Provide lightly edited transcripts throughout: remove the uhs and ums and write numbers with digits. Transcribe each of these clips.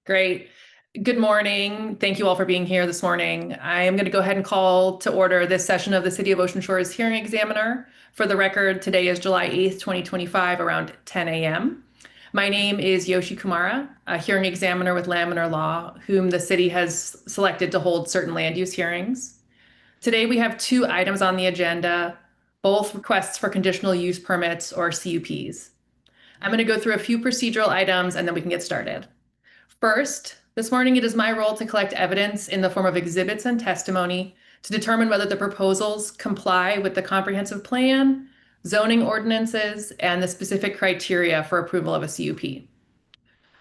Great. Good morning. Thank you all for being here this morning. I am going to go ahead and call to order this session of the City of Ocean Shores Hearing Examiner. For the record, today is July 8th, 2025, around 10 a.m. My name is Yoshi Kumara, a hearing examiner with Laminar Law, whom the city has selected to hold certain land use hearings. Today, we have two items on the agenda, both requests for conditional use permits or CUPs. I'm going to go through a few procedural items and then we can get started. First, this morning it is my role to collect evidence in the form of exhibits and testimony to determine whether the proposals comply with the comprehensive plan, zoning ordinances, and the specific criteria for approval of a CUP.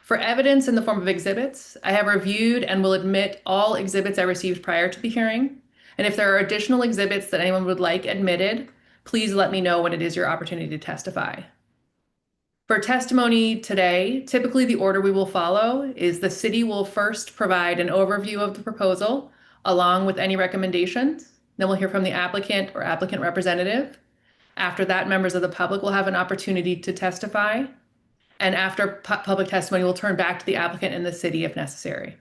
For evidence in the form of exhibits, I have reviewed and will admit all exhibits I received prior to the hearing. And if there are additional exhibits that anyone would like admitted, please let me know when it is your opportunity to testify. For testimony today, typically the order we will follow is the city will first provide an overview of the proposal along with any recommendations. Then we'll hear from the applicant or applicant representative. After that, members of the public will have an opportunity to testify. And after public testimony, we'll turn back to the applicant and the city if necessary.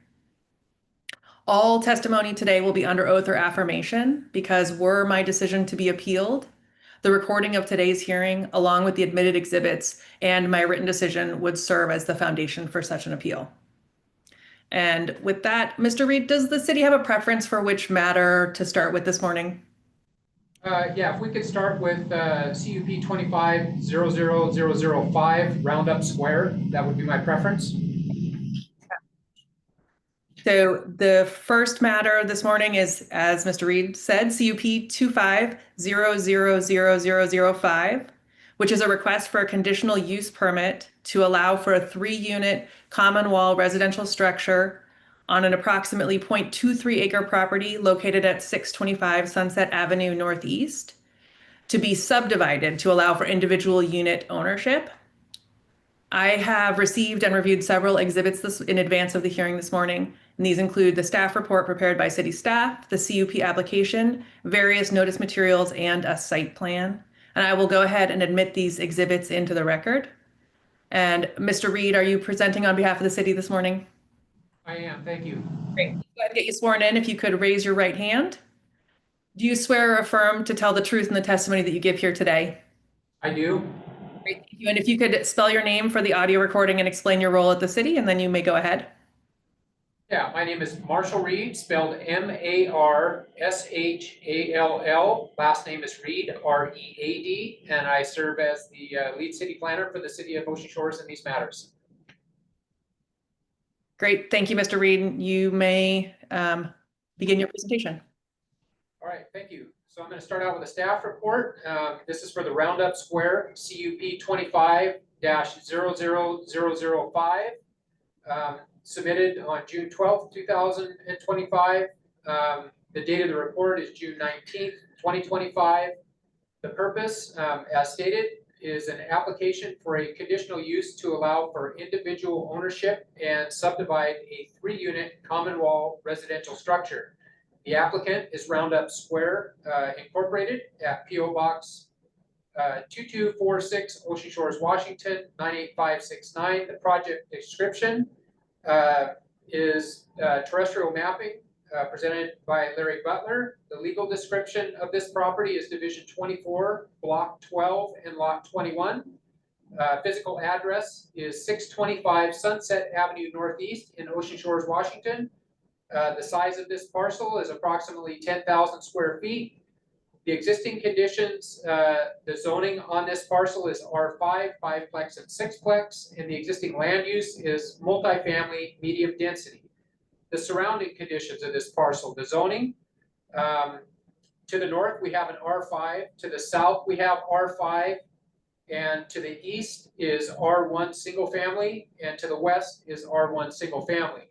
All testimony today will be under oath or affirmation because were my decision to be appealed, the recording of today's hearing, along with the admitted exhibits and my written decision, would serve as the foundation for such an appeal. And with that, Mr. Reed, does the city have a preference for which matter to start with this morning? Yeah, if we could start with CUP25-00005, Roundup Square, that would be my preference. So the first matter this morning is, as Mr. Reed said, CUP25-00005, which is a request for a conditional use permit to allow for a 3-unit common wall residential structure on an approximately 0.23 acre property located at 625 Sunset Avenue Northeast to be subdivided to allow for individual unit ownership. I have received and reviewed several exhibits in advance of the hearing this morning, and these include the staff report prepared by city staff, the CUP application, various notice materials, and a site plan. And I will go ahead and admit these exhibits into the record. And Mr. Reed, are you presenting on behalf of the city this morning? I am, thank you. Great. Go ahead and get you sworn in. If you could raise your right hand. Do you swear or affirm to tell the truth in the testimony that you give here today? I do. Great, thank you. And if you could spell your name for the audio recording and explain your role at the city, and then you may go ahead. Yeah, my name is Marshall Reed, spelled M-A-R-S-H-A-L-L. Last name is Reed, R-E-A-D, and I serve as the lead city planner for the city of Ocean Shores in these matters. Great, thank you, Mr. Reed. You may begin your presentation. All right, thank you. So I'm going to start out with a staff report. This is for the Roundup Square, CUP25-00005, submitted on June 12th, 2025. The date of the report is June 19th, 2025. The purpose, as stated, is an application for a conditional use to allow for individual ownership and subdivide a 3-unit common wall residential structure. The applicant is Roundup Square Incorporated at P.O. Box 2246, Ocean Shores, Washington, 98569. The project description is terrestrial mapping presented by Larry Butler. The legal description of this property is Division 24, Block 12, and Lot 21. Physical address is 625 Sunset Avenue Northeast in Ocean Shores, Washington. The size of this parcel is approximately 10,000 square feet. The existing conditions, the zoning on this parcel is R5, 5-plex, and 6-plex, and the existing land use is multifamily medium density. The surrounding conditions of this parcel, the zoning, to the north we have an R5, to the south we have R5, and to the east is R1 single family, and to the west is R1 single family.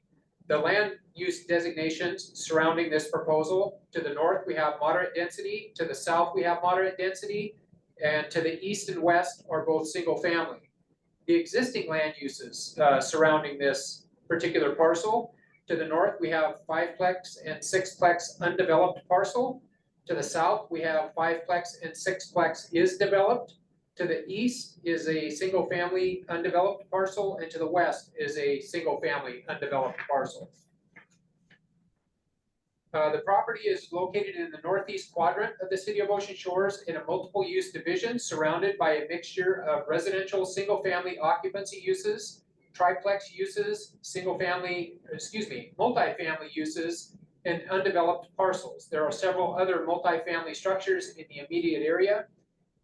The land use designations surrounding this proposal, to the north we have moderate density, to the south we have moderate density, and to the east and west are both single family. The existing land uses surrounding this particular parcel, to the north we have 5-plex and 6-plex undeveloped parcel. To the south we have 5-plex and 6-plex is developed. To the east is a single-family undeveloped parcel, and to the west is a single-family undeveloped parcel. The property is located in the northeast quadrant of the city of Ocean Shores in a multiple-use division surrounded by a mixture of residential single-family occupancy uses, triplex uses, multifamily uses, and undeveloped parcels. There are several other multifamily structures in the immediate area.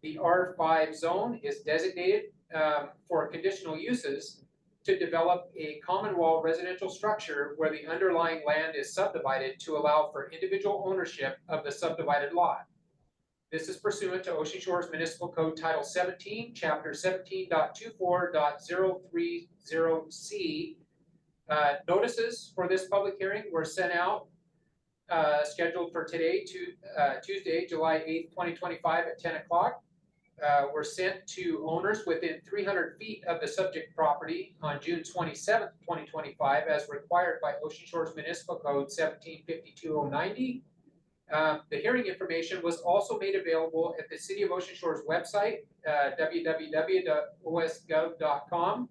The R5 zone is designated for conditional uses to develop a common wall residential structure where the underlying land is subdivided to allow for individual ownership of the subdivided lot. This is pursuant to Ocean Shores Municipal Code Title 17, Chapter 17.24.030C. Notices for this public hearing were sent out, scheduled for today, Tuesday, July 8th, 2025 at 10 o'clock. Were sent to owners within 300 feet of the subject property on June 27th, 2025, as required by Ocean Shores Municipal Code 1752-090. The hearing information was also made available at the City of Ocean Shores website, www.osgov.com,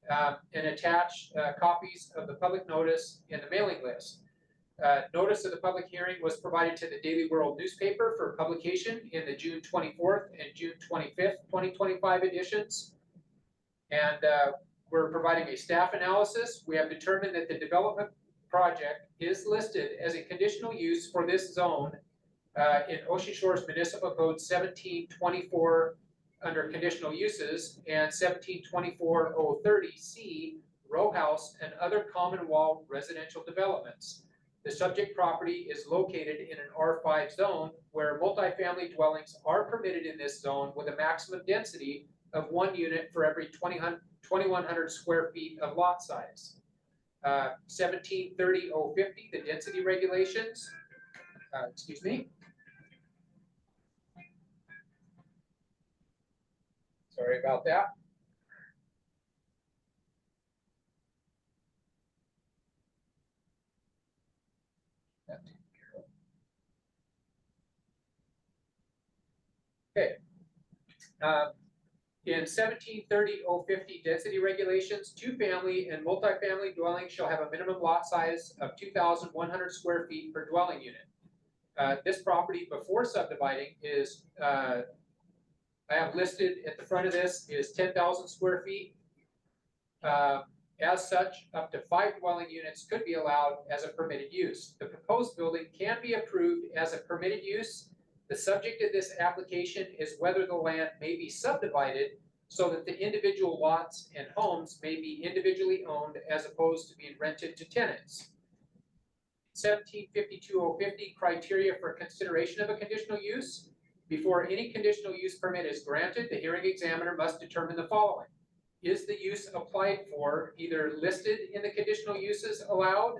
and attached copies of the public notice in the mailing list. Notice of the public hearing was provided to the Daily World newspaper for publication in the June 24th and June 25th, 2025 editions. And we're providing a staff analysis. We have determined that the development project is listed as a conditional use for this zone in Ocean Shores Municipal Code 1724 under conditional uses and 1724-030C row house and other common wall residential developments. The subject property is located in an R5 zone where multifamily dwellings are permitted in this zone with a maximum density of 1 unit for every 2,100 square feet of lot size. 1730-050, the density regulations, Sorry about that. Okay. In 1730-050 density regulations, two-family and multifamily dwellings shall have a minimum lot size of 2,100 square feet per dwelling unit. This property before subdividing is, I have listed at the front of this, is 10,000 square feet. As such, up to 5 dwelling units could be allowed as a permitted use. The proposed building can be approved as a permitted use. The subject of this application is whether the land may be subdivided so that the individual lots and homes may be individually owned as opposed to being rented to tenants. 1752-050 criteria for consideration of a conditional use. Before any conditional use permit is granted, the hearing examiner must determine the following. Is the use applied for either listed in the conditional uses allowed,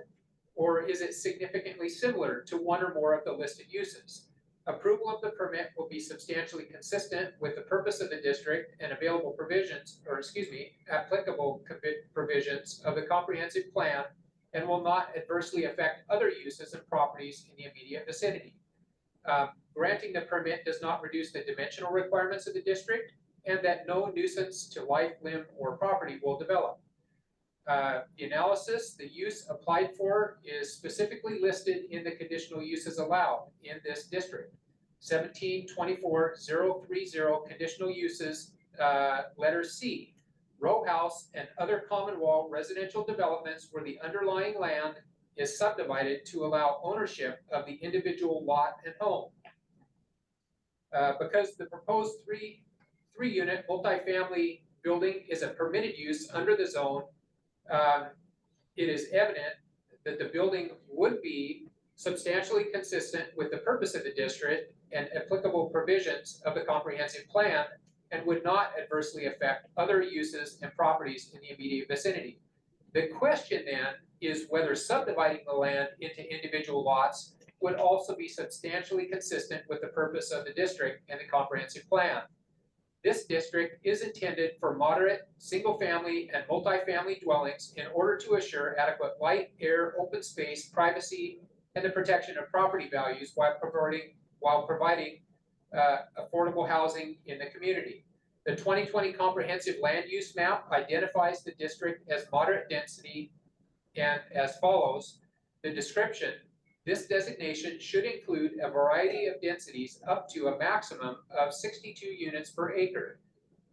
or is it significantly similar to one or more of the listed uses? Approval of the permit will be substantially consistent with the purpose of the district and available provisions, applicable provisions of the comprehensive plan, and will not adversely affect other uses and properties in the immediate vicinity. Granting the permit does not reduce the dimensional requirements of the district, and that no nuisance to life, limb, or property will develop. The analysis, the use applied for is specifically listed in the conditional uses allowed in this district. 1724-030 conditional uses, letter C, row house and other common wall residential developments where the underlying land is subdivided to allow ownership of the individual lot and home. Because the proposed three-unit multifamily building is a permitted use under the zone, it is evident that the building would be substantially consistent with the purpose of the district and applicable provisions of the comprehensive plan and would not adversely affect other uses and properties in the immediate vicinity. The question then is whether subdividing the land into individual lots would also be substantially consistent with the purpose of the district and the comprehensive plan. This district is intended for moderate, single-family and multifamily dwellings in order to assure adequate light, air, open space, privacy, and the protection of property values while providing affordable housing in the community. The 2020 comprehensive land use map identifies the district as moderate density and as follows. The description: this designation should include a variety of densities up to a maximum of 62 units per acre.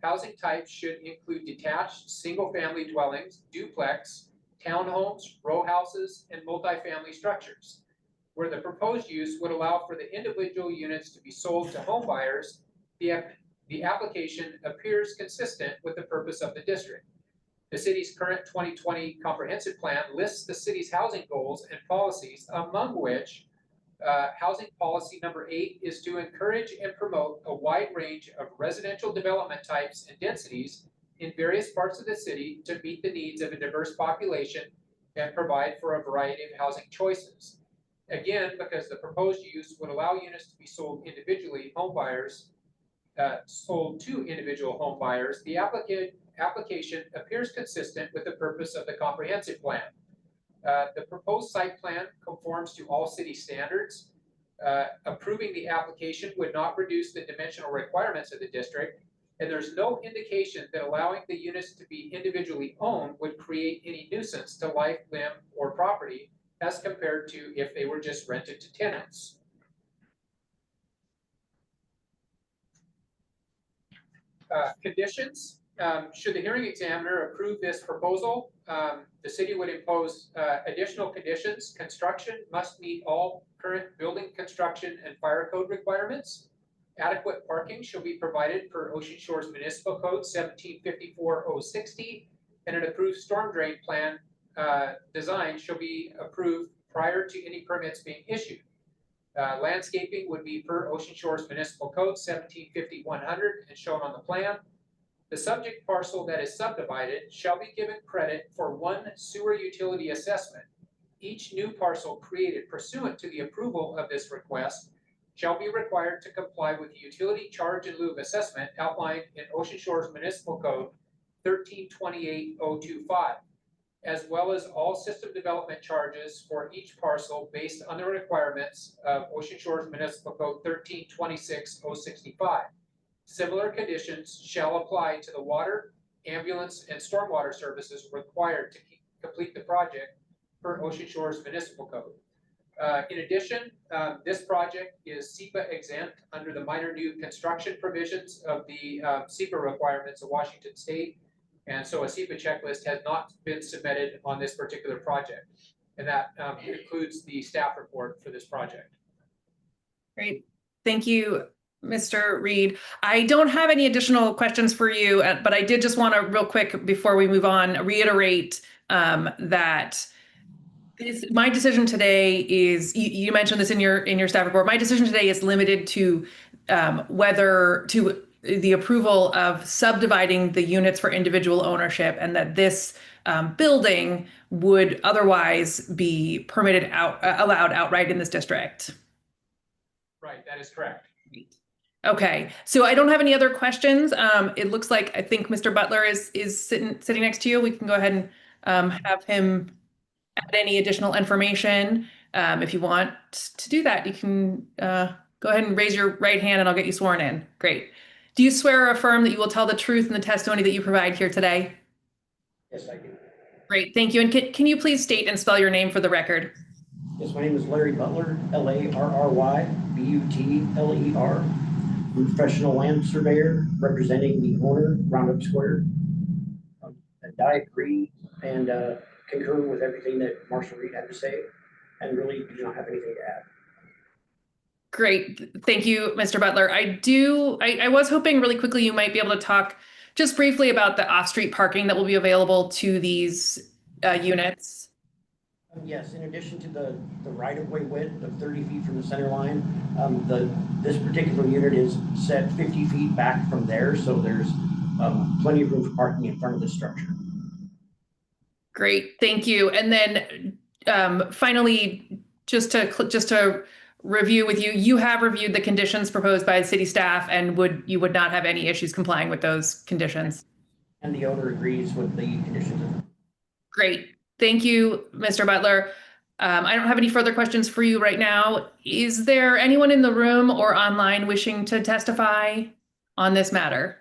Housing types should include detached single-family dwellings, duplex, townhomes, row houses, and multifamily structures. Where the proposed use would allow for the individual units to be sold to home buyers, the application appears consistent with the purpose of the district. The city's current 2020 comprehensive plan lists the city's housing goals and policies, among which housing policy number 8 is to encourage and promote a wide range of residential development types and densities in various parts of the city to meet the needs of a diverse population and provide for a variety of housing choices. Again, because the proposed use would allow units to be sold individually, sold to individual home buyers, the application appears consistent with the purpose of the comprehensive plan. The proposed site plan conforms to all city standards. Approving the application would not reduce the dimensional requirements of the district, and there's no indication that allowing the units to be individually owned would create any nuisance to life, limb, or property as compared to if they were just rented to tenants. Conditions. Should the hearing examiner approve this proposal, the city would impose additional conditions. Construction must meet all current building construction and fire code requirements. Adequate parking shall be provided per Ocean Shores Municipal Code 1754-060, and an approved storm drain plan design shall be approved prior to any permits being issued. Landscaping would be per Ocean Shores Municipal Code 1750-100 and shown on the plan. The subject parcel that is subdivided shall be given credit for 1 sewer utility assessment. Each new parcel created pursuant to the approval of this request shall be required to comply with the utility charge in lieu of assessment outlined in Ocean Shores Municipal Code 1328-025, as well as all system development charges for each parcel based on the requirements of Ocean Shores Municipal Code 1326-065. Similar conditions shall apply to the water, ambulance, and stormwater services required to complete the project per Ocean Shores Municipal Code. In addition, this project is SEPA exempt under the minor new construction provisions of the SEPA requirements of Washington State. And so a SEPA checklist has not been submitted on this particular project. And that includes the staff report for this project. Great. Thank you, Mr. Reed. I don't have any additional questions for you, but I did just want to real quick before we move on, reiterate that my decision today is, you mentioned this in your staff report, my decision today is limited to whether to the approval of subdividing the units for individual ownership, and that this building would otherwise be allowed outright in this district. Right, that is correct. Okay, so I don't have any other questions. It looks like I think Mr. Butler is sitting next to you. We can go ahead and have him add any additional information. If you want to do that, you can go ahead and raise your right hand and I'll get you sworn in. Great. Do you swear or affirm that you will tell the truth in the testimony that you provide here today? Yes, I do. Great, thank you. And can you please state and spell your name for the record? Yes, my name is Larry Butler, Larrybutler. I'm a professional land surveyor representing the owner, Roundup Square. And I agree and concur with everything that Marshall Reed had to say, and really do not have anything to add. Great. Thank you, Mr. Butler. I was hoping really quickly you might be able to talk just briefly about the off-street parking that will be available to these units. Yes, in addition to the right-of-way width of 30 feet from the center line, this particular unit is set 50 feet back from there, so there's plenty of room for parking in front of this structure. Great, thank you. And then finally, just to review with you, you have reviewed the conditions proposed by the city staff, and you would not have any issues complying with those conditions? And the owner agrees with the conditions. Great. Thank you, Mr. Butler. I don't have any further questions for you right now. Is there anyone in the room or online wishing to testify on this matter?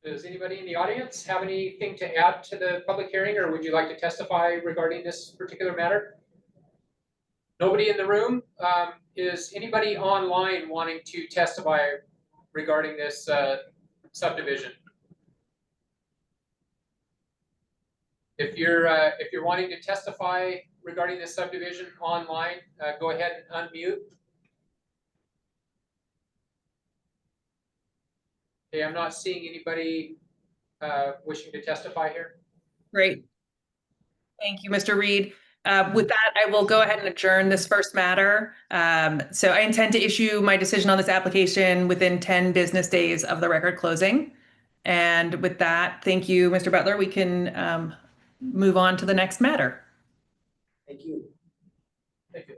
Does anybody in the audience have anything to add to the public hearing, or would you like to testify regarding this particular matter? Nobody in the room? Is anybody online wanting to testify regarding this subdivision? If you're wanting to testify regarding this subdivision online, go ahead and unmute. Okay, I'm not seeing anybody wishing to testify here. Great. Thank you, Mr. Reed. With that, I will go ahead and adjourn this first matter. So I intend to issue my decision on this application within 10 business days of the record closing. And with that, thank you, Mr. Butler. We can move on to the next matter. Thank you. Thank you.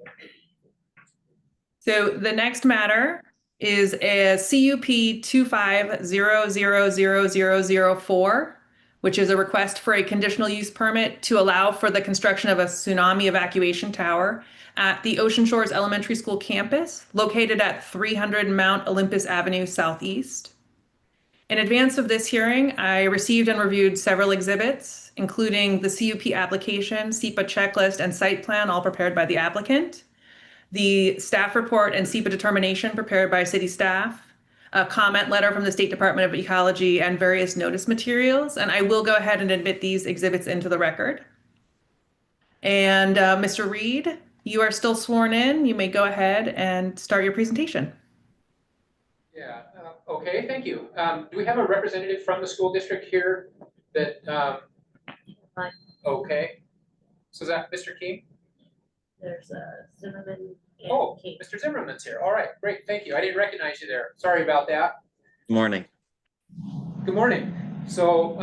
So the next matter is a CUP25000004, which is a request for a conditional use permit to allow for the construction of a tsunami evacuation tower at the Ocean Shores Elementary School campus located at 300 Mount Olympus Avenue Southeast. In advance of this hearing, I received and reviewed several exhibits, including the CUP application, SEPA checklist, and site plan, all prepared by the applicant, the staff report and SEPA determination prepared by city staff, a comment letter from the State Department of Ecology, and various notice materials. And I will go ahead and admit these exhibits into the record. And Mr. Reed, you are still sworn in. You may go ahead and start your presentation. Yeah, okay, thank you. Do we have a representative from the school district here that, Hi. Okay. So is that Mr. King? There's Zimmerman and Oh, King. Mr. Zimmerman's here. All right, great, thank you. I didn't recognize you there. Sorry about that. Morning. Good morning. So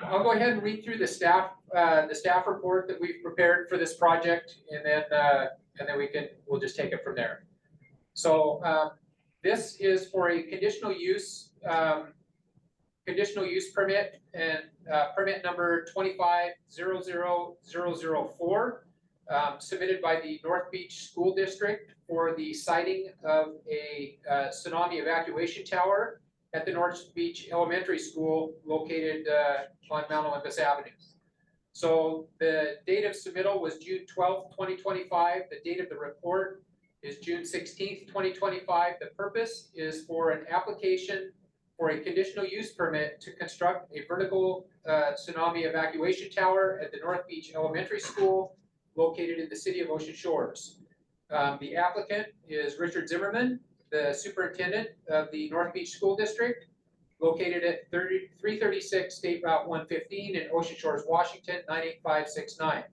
I'll go ahead and read through the staff report that we've prepared for this project, and then we'll just take it from there. So this is for a conditional use permit, and permit number 2500004, submitted by the North Beach School District for the siting of a tsunami evacuation tower at the North Beach Elementary School located on Mount Olympus Avenue. So the date of submittal was June 12th, 2025. The date of the report is June 16th, 2025. The purpose is for an application for a conditional use permit to construct a vertical tsunami evacuation tower at the North Beach Elementary School located in the city of Ocean Shores. The applicant is Richard Zimmerman, the superintendent of the North Beach School District, located at 336 State Route 115 in Ocean Shores, Washington, 98569.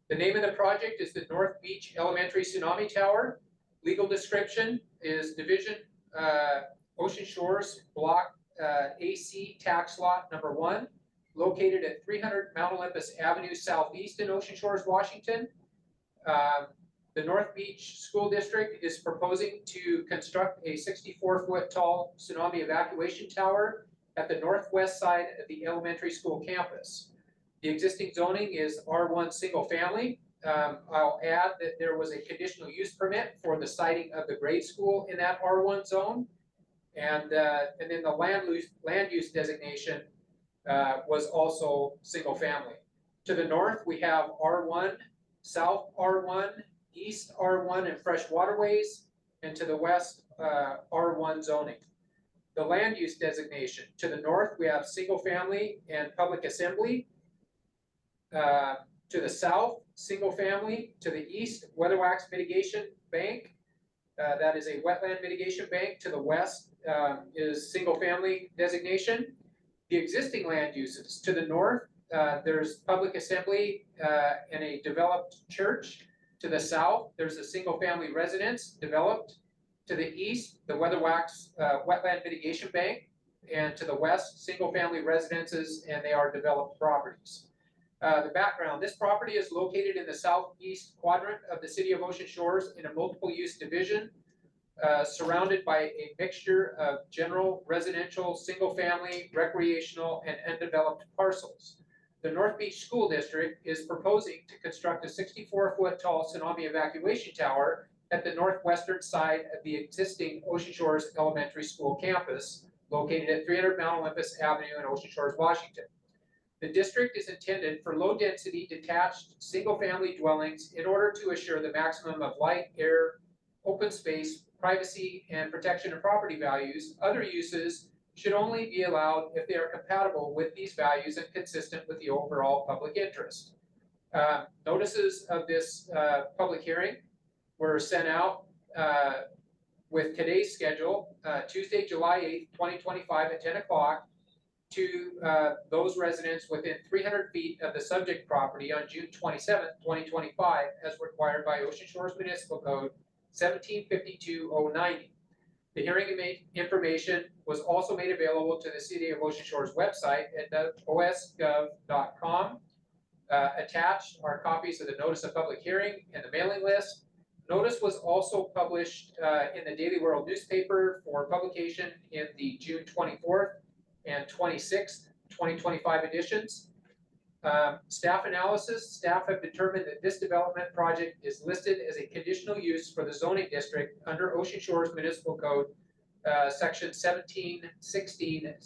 The name of the project is the North Beach Elementary Tsunami Tower. Legal description is Division Ocean Shores Block AC Tax Lot Number 1, located at 300 Mount Olympus Avenue Southeast in Ocean Shores, Washington. The North Beach School District is proposing to construct a 64-foot tall tsunami evacuation tower at the northwest side of the elementary school campus. The existing zoning is R1 single family. I'll add that there was a conditional use permit for the siting of the grade school in that R1 zone. And then the land use designation was also single family. To the north, we have R1, South R1, East R1 and fresh waterways, and to the west, R1 zoning. The land use designation, to the north, we have single family and public assembly. To the south, single family. To the east, weatherwax mitigation bank. That is a wetland mitigation bank. To the west is single family designation. The existing land uses, to the north, there's public assembly and a developed church. To the south, there's a single family residence developed. To the east, the weatherwax wetland mitigation bank. And to the west, single family residences, and they are developed properties. The background, this property is located in the southeast quadrant of the city of Ocean Shores in a multiple use division, surrounded by a mixture of general, residential, single family, recreational, and undeveloped parcels. The North Beach School District is proposing to construct a 64-foot tall tsunami evacuation tower at the northwestern side of the existing Ocean Shores Elementary School campus, located at 300 Mount Olympus Avenue in Ocean Shores, Washington. The district is intended for low-density detached single-family dwellings in order to assure the maximum of light, air, open space, privacy, and protection of property values. Other uses should only be allowed if they are compatible with these values and consistent with the overall public interest. Notices of this public hearing were sent out with today's schedule, Tuesday, July 8th, 2025 at 10 o'clock to those residents within 300 feet of the subject property on June 27th, 2025, as required by Ocean Shores Municipal Code 1752-090. The hearing information was also made available to the City of Ocean Shores website at osgov.com. Attached are copies of the notice of public hearing and the mailing list. Notice was also published in the Daily World newspaper for publication in the June 24th and 26th, 2025 editions. Staff analysis, staff have determined that this development project is listed as a conditional use for the zoning district under Ocean Shores Municipal Code, section 1716-030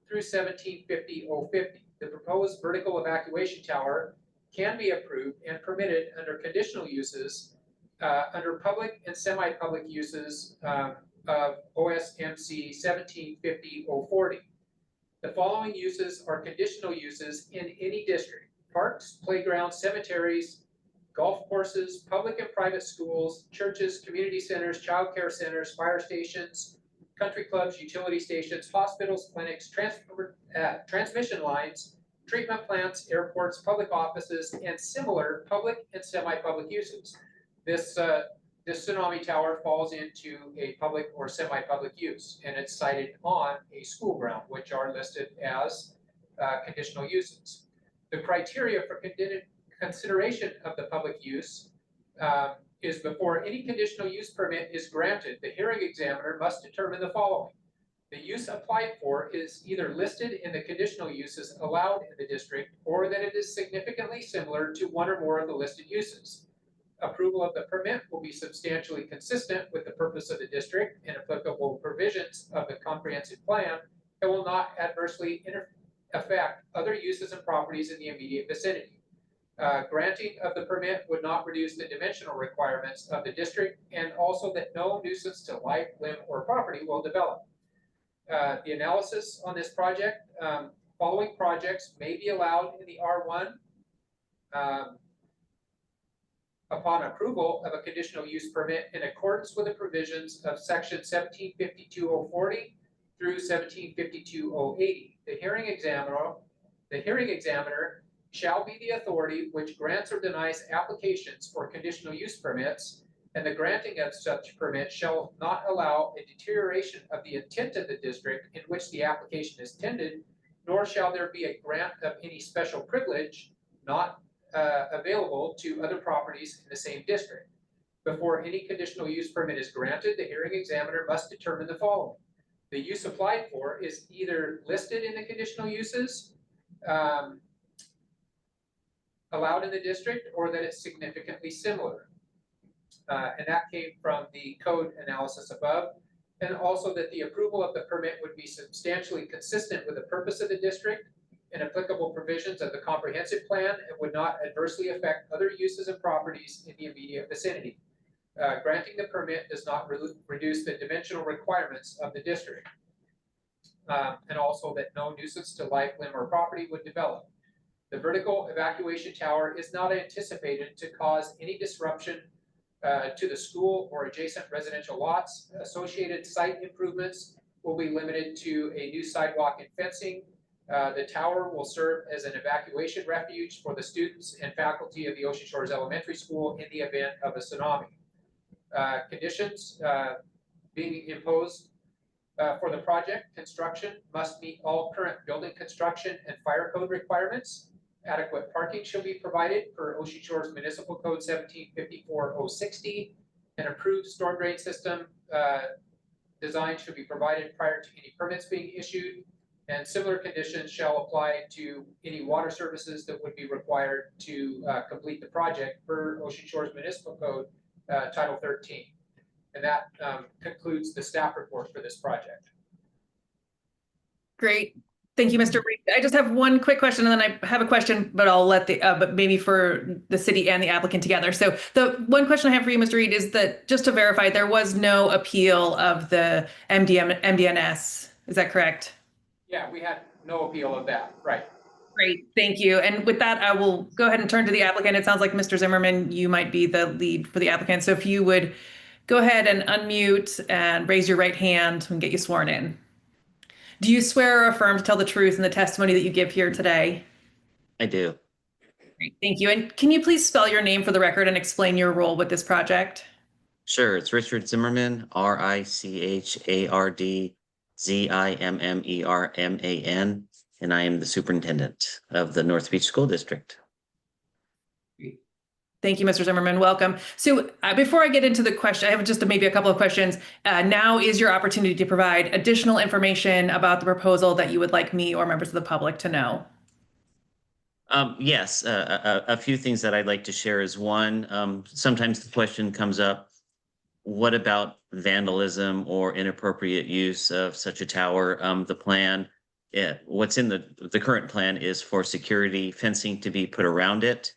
through 1750-050. The proposed vertical evacuation tower can be approved and permitted under conditional uses under public and semi-public uses of OSMC 1750-040. The following uses are conditional uses in any district: parks, playgrounds, cemeteries, golf courses, public and private schools, churches, community centers, child care centers, fire stations, country clubs, utility stations, hospitals, clinics, transmission lines, treatment plants, airports, public offices, and similar public and semi-public uses. This tsunami tower falls into a public or semi-public use, and it's sited on a school ground, which are listed as conditional uses. The criteria for consideration of the public use is before any conditional use permit is granted, the hearing examiner must determine the following. The use applied for is either listed in the conditional uses allowed in the district, or that it is significantly similar to one or more of the listed uses. Approval of the permit will be substantially consistent with the purpose of the district and applicable provisions of the comprehensive plan, and will not adversely affect other uses and properties in the immediate vicinity. Granting of the permit would not reduce the dimensional requirements of the district, and also that no nuisance to life, limb, or property will develop. The analysis on this project, following projects may be allowed in the R1 upon approval of a conditional use permit in accordance with the provisions of section 1752-040 through 1752-080. The hearing examiner shall be the authority which grants or denies applications for conditional use permits, and the granting of such permit shall not allow a deterioration of the intent of the district in which the application is intended, nor shall there be a grant of any special privilege not available to other properties in the same district. Before any conditional use permit is granted, the hearing examiner must determine the following. The use applied for is either listed in the conditional uses allowed in the district, or that it's significantly similar. And that came from the code analysis above, and also that the approval of the permit would be substantially consistent with the purpose of the district and applicable provisions of the comprehensive plan, and would not adversely affect other uses and properties in the immediate vicinity. Granting the permit does not reduce the dimensional requirements of the district, and also that no nuisance to life, limb, or property would develop. The vertical evacuation tower is not anticipated to cause any disruption to the school or adjacent residential lots. Associated site improvements will be limited to a new sidewalk and fencing. The tower will serve as an evacuation refuge for the students and faculty of the Ocean Shores Elementary School in the event of a tsunami. Conditions being imposed for the project: construction must meet all current building construction and fire code requirements. Adequate parking shall be provided per Ocean Shores Municipal Code 1754-060. An approved storm drain system design should be provided prior to any permits being issued, and similar conditions shall apply to any water services that would be required to complete the project per Ocean Shores Municipal Code Title 13. And that concludes the staff report for this project. Great. Thank you, Mr. Reed. I just have one quick question, and then I have a question, but I'll let but maybe for the city and the applicant together. So the one question I have for you, Mr. Reed, is that just to verify, there was no appeal of the MDNS. Is that correct? Yeah, we had no appeal of that, right? Great, thank you. And with that, I will go ahead and turn to the applicant. It sounds like Mr. Zimmerman, you might be the lead for the applicant. So if you would go ahead and unmute and raise your right hand and get you sworn in. Do you swear or affirm to tell the truth in the testimony that you give here today? I do. Great, thank you. And can you please spell your name for the record and explain your role with this project? Sure. It's Richard Zimmerman, RICHARDZIMMERMAN, and I am the superintendent of the North Beach School District. Thank you, Mr. Zimmerman. Welcome. So before I get into the question, I have just maybe a couple of questions. Now is your opportunity to provide additional information about the proposal that you would like me or members of the public to know. Yes, a few things that I'd like to share is one, sometimes the question comes up, what about vandalism or inappropriate use of such a tower? The plan, what's in the current plan is for security fencing to be put around it.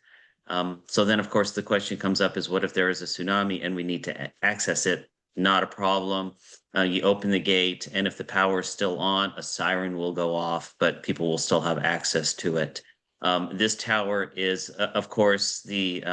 So then, of course, the question comes up is what if there is a tsunami and we need to access it? Not a problem. You open the gate, and if the power is still on, a siren will go off, but people will still have access to it. This tower is, of course, the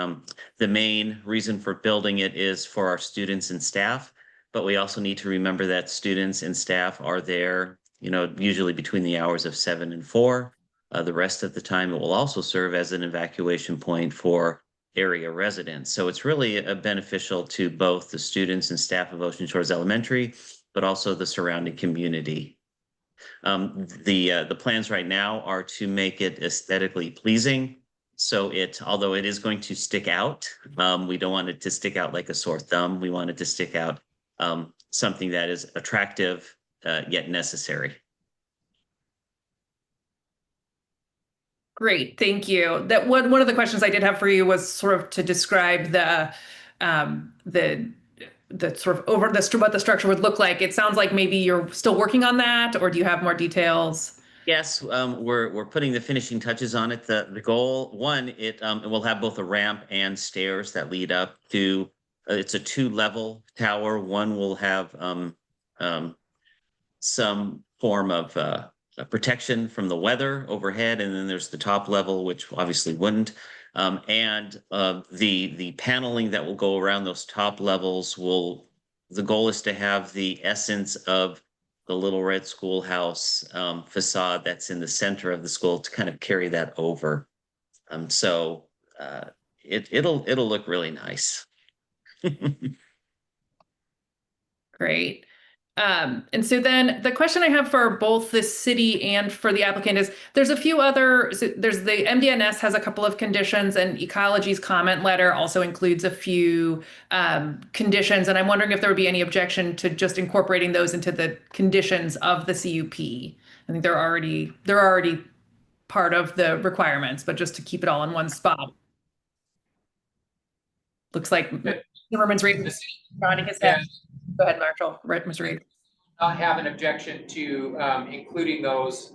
main reason for building it is for our students and staff, but we also need to remember that students and staff are there, usually between the hours of 7 and 4. The rest of the time, it will also serve as an evacuation point for area residents. So it's really beneficial to both the students and staff of Ocean Shores Elementary, but also the surrounding community. The plans right now are to make it aesthetically pleasing. So although it is going to stick out, we don't want it to stick out like a sore thumb. We want it to stick out something that is attractive yet necessary. Great, thank you. That one of the questions I did have for you was sort of to describe the sort of what the structure would look like. It sounds like maybe you're still working on that, or do you have more details? Yes, we're putting the finishing touches on it. The goal, one, it will have both a ramp and stairs that lead up to. It's a 2-level tower. One will have some form of protection from the weather overhead, and then there's the top level, which obviously wouldn't. And the paneling that will go around those top levels the goal is to have the essence of the Little Red Schoolhouse facade that's in the center of the school to kind of carry that over. So it'll look really nice. Great. And so then the question I have for both the city and for the applicant is there's a few other, so there's the MDNS has a couple of conditions, and Ecology's comment letter also includes a few conditions. And I'm wondering if there would be any objection to just incorporating those into the conditions of the CUP. I think they're already part of the requirements, but just to keep it all in one spot. Looks like Zimmerman's nodding his head. Go ahead, Marshall. Right, Mr. Reed. Not have an objection to including those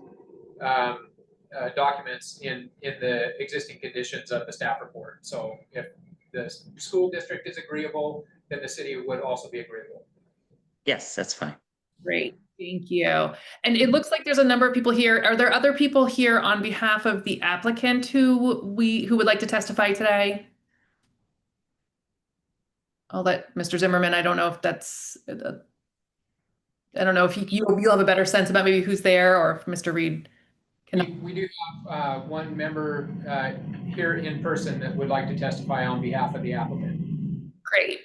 documents in the existing conditions of the staff report. So if the school district is agreeable, then the city would also be agreeable. Yes, that's fine. Great, thank you. And it looks like there's a number of people here. Are there other people here on behalf of the applicant who would like to testify today? I'll let Mr. Zimmerman, I don't know if that's, I don't know if you'll have a better sense about maybe who's there, or if Mr. Reed can. We do have one member here in person that would like to testify on behalf of the applicant. Great.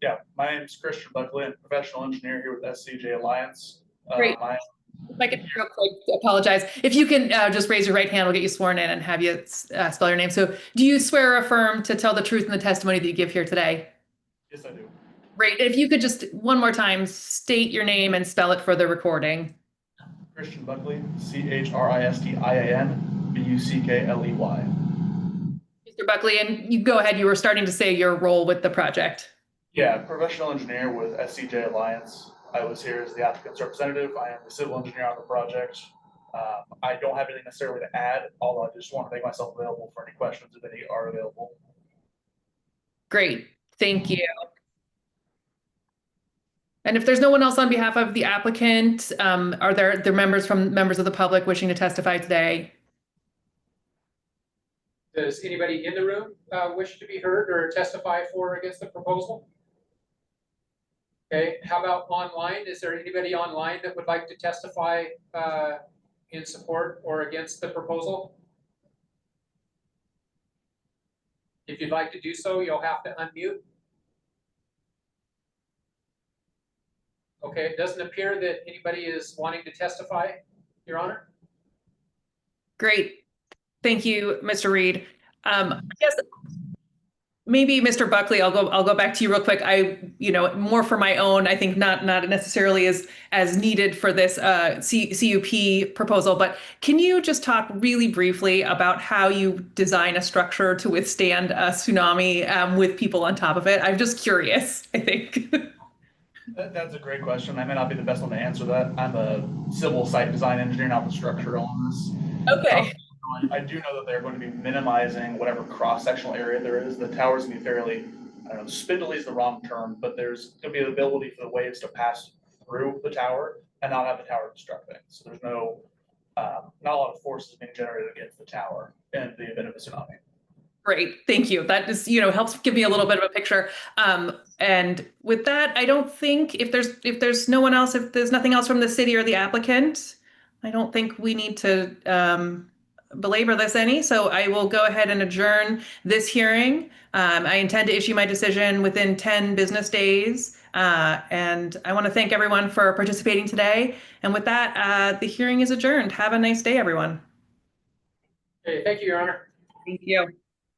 Yeah, my name is Christian Buckley. I'm a professional engineer here with SCJ Alliance. Great. If I could real quick apologize. If you can just raise your right hand, we'll get you sworn in and have you spell your name. So do you swear or affirm to tell the truth in the testimony that you give here today? Yes, I do. Great. If you could just one more time state your name and spell it for the recording. Christian Buckley, CHRISTIAN BUCKLEY. Mr. Buckley, and you go ahead. You were starting to say your role with the project. Yeah, professional engineer with SCJ Alliance. I was here as the applicant's representative. I am the civil engineer on the project. I don't have anything necessarily to add, although I just want to make myself available for any questions if any are available. Great, thank you. And if there's no one else on behalf of the applicant, are there members of the public wishing to testify today? Does anybody in the room wish to be heard or testify for or against the proposal? Okay, how about online? Is there anybody online that would like to testify in support or against the proposal? If you'd like to do so, you'll have to unmute. Okay, it doesn't appear that anybody is wanting to testify, Your Honor. Great, thank you, Mr. Reed. I guess maybe Mr. Buckley, I'll go back to you real quick. More for my own, I think not necessarily as needed for this CUP proposal, but can you just talk really briefly about how you design a structure to withstand a tsunami with people on top of it? I'm just curious, I think. That's a great question. I may not be the best one to answer that. I'm a civil site design engineer, not the structural on this. Okay. I do know that they're going to be minimizing whatever cross-sectional area there is. The tower's gonna be fairly, I don't know, spindly is the wrong term, but there's gonna be the ability for the waves to pass through the tower and not have the tower obstruct things. So there's no, not a lot of forces being generated against the tower in the event of a tsunami. Great, thank you. That just, helps give me a little bit of a picture. And with that, I don't think if there's no one else, if there's nothing else from the city or the applicant, I don't think we need to belabor this any. So I will go ahead and adjourn this hearing. I intend to issue my decision within 10 business days. And I want to thank everyone for participating today. And with that, the hearing is adjourned. Have a nice day, everyone. Okay, thank you, Your Honor. Thank you.